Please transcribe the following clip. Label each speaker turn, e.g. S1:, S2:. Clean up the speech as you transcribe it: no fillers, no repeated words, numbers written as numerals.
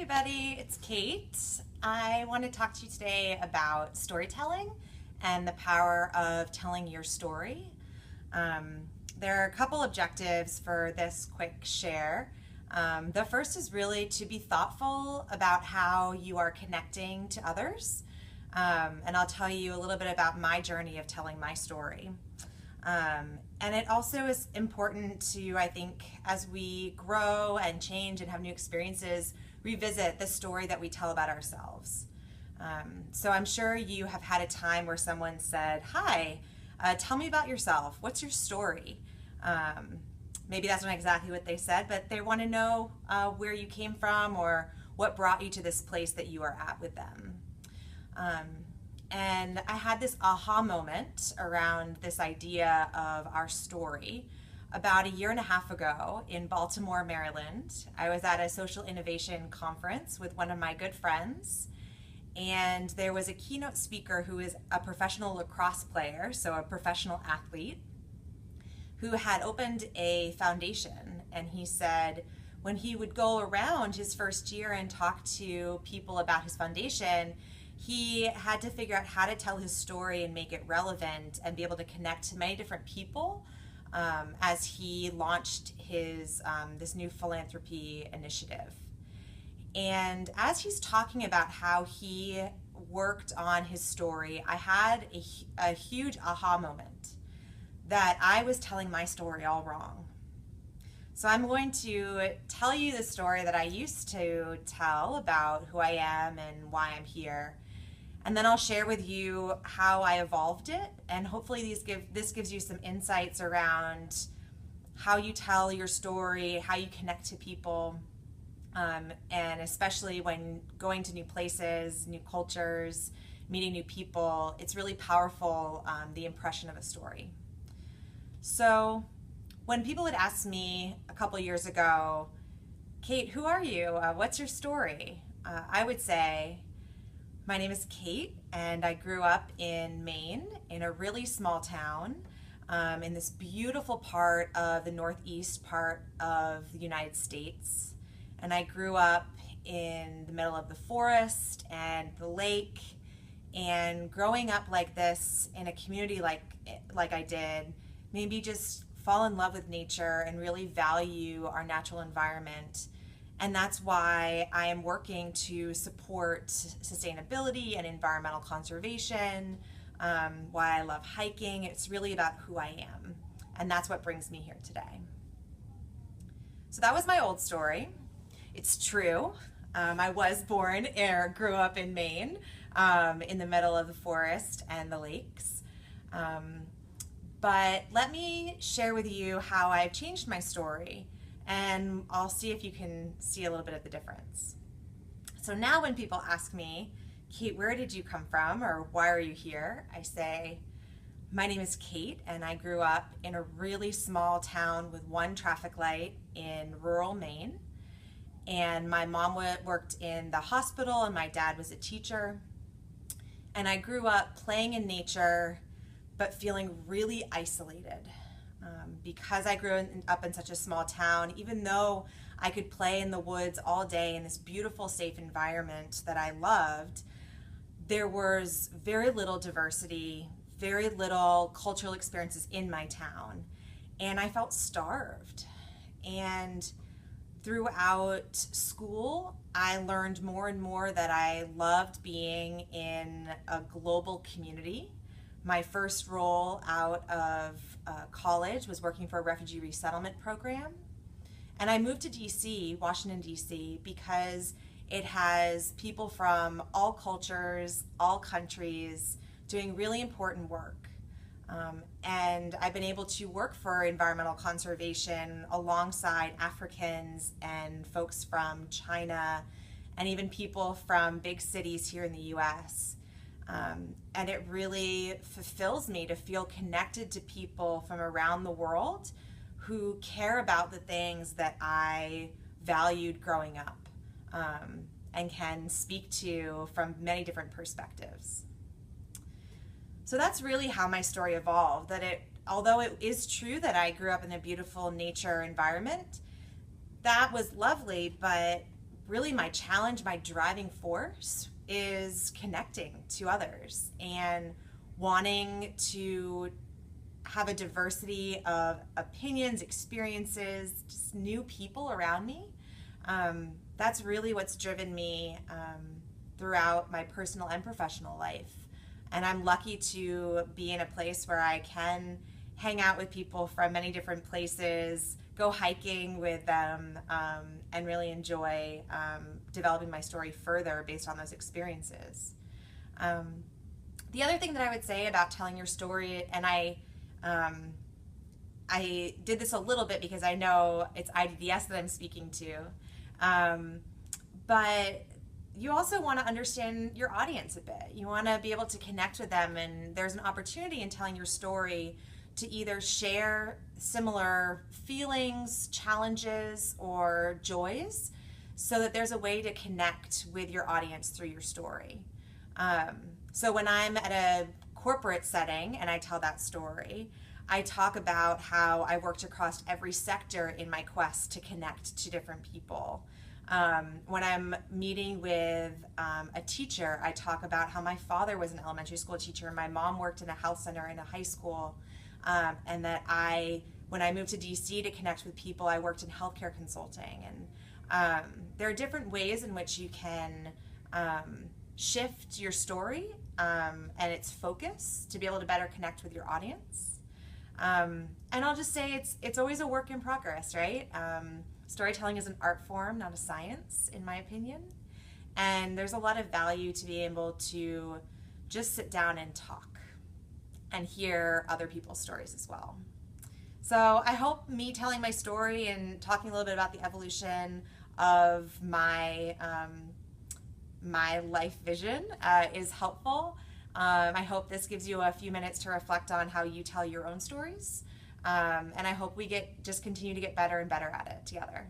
S1: everybody, it's Kate. I want to talk to you today about storytelling and the power of telling your story. There are a couple objectives for this quick share. The first is really to be thoughtful about how you are connecting to others. And I'll tell you a little bit about my journey of telling my story. And it also is important to, I think, as we grow and change and have new experiences, revisit the story that we tell about ourselves. So I'm sure you have had a time where someone said, "Hi, tell me about yourself. What's your story?" Maybe that's not exactly what they said, but they want to know where you came from or what brought you to this place that you are at with them. And I had this aha moment around this idea of our story about a year and a half ago in Baltimore, Maryland. I was at a social innovation conference with one of my good friends, and there was a keynote speaker who is a professional lacrosse player, so a professional athlete, who had opened a foundation. And he said when he would go around his first year and talk to people about his foundation, he had to figure out how to tell his story and make it relevant and be able to connect to many different people as he launched his this new philanthropy initiative. And as he's talking about how he worked on his story, I had a huge aha moment that I was telling my story all wrong. So I'm going to tell you the story that I used to tell about who I am and why I'm here. And then I'll share with you how I evolved it, and hopefully this gives you some insights around how you tell your story, how you connect to people, and especially when going to new places, new cultures, meeting new people, it's really powerful, the impression of a story. So when people would ask me a couple years ago, "Kate, who are you? What's your story?" I would say, "My name is Kate, and I grew up in Maine in a really small town in this beautiful part of the northeast part of the United States. And I grew up in the middle of the forest and the lake, and growing up like this in a community like I did made me just fall in love with nature and really value our natural environment. And that's why I am working to support sustainability and environmental conservation, why I love hiking. It's really about who I am. And that's what brings me here today." So that was my old story. It's true. I was born or grew up in Maine, in the middle of the forest and the lakes. But let me share with you how I've changed my story, and I'll see if you can see a little bit of the difference. So now when people ask me, "Kate, where did you come from?" or "Why are you here?" I say, "My name is Kate, and I grew up in a really small town with one traffic light in rural Maine. And my mom worked in the hospital, and my dad was a teacher. And I grew up playing in nature, but feeling really isolated. Because I grew up in such a small town, even though I could play in the woods all day in this beautiful, safe environment that I loved, there was very little diversity, very little cultural experiences in my town, and I felt starved. And throughout school, I learned more and more that I loved being in a global community. My first role out of college was working for a refugee resettlement program. And I moved to DC, Washington, DC, because it has people from all cultures, all countries, doing really important work. And I've been able to work for environmental conservation alongside Africans and folks from China and even people from big cities here in the US. And it really fulfills me to feel connected to people from around the world who care about the things that I valued growing up, and can speak to from many different perspectives. So that's really how my story evolved. Although it is true that I grew up in a beautiful nature environment, that was lovely, but really my challenge, my driving force is connecting to others and wanting to have a diversity of opinions, experiences, just new people around me. That's really what's driven me throughout my personal and professional life. And I'm lucky to be in a place where I can hang out with people from many different places, go hiking with them, and really enjoy developing my story further based on those experiences. The other thing that I would say about telling your story, and I did this a little bit because I know it's IDDS that I'm speaking to, but you also want to understand your audience a bit. You want to be able to connect with them, and there's an opportunity in telling your story to either share similar feelings, challenges, or joys, so that there's a way to connect with your audience through your story. So when I'm at a corporate setting and I tell that story, I talk about how I worked across every sector in my quest to connect to different people. When I'm meeting with a teacher, I talk about how my father was an elementary school teacher and my mom worked in a health center in a high school, and that when I moved to DC to connect with people, I worked in healthcare consulting. And there are different ways in which you can shift your story and its focus to be able to better connect with your audience. And I'll just say it's always a work in progress, right? Storytelling is an art form, not a science, in my opinion. And there's a lot of value to be able to just sit down and talk and hear other people's stories as well. So I hope me telling my story and talking a little bit about the evolution of my my life vision is helpful. I hope this gives you a few minutes to reflect on how you tell your own stories. And I hope we just continue to get better and better at it together.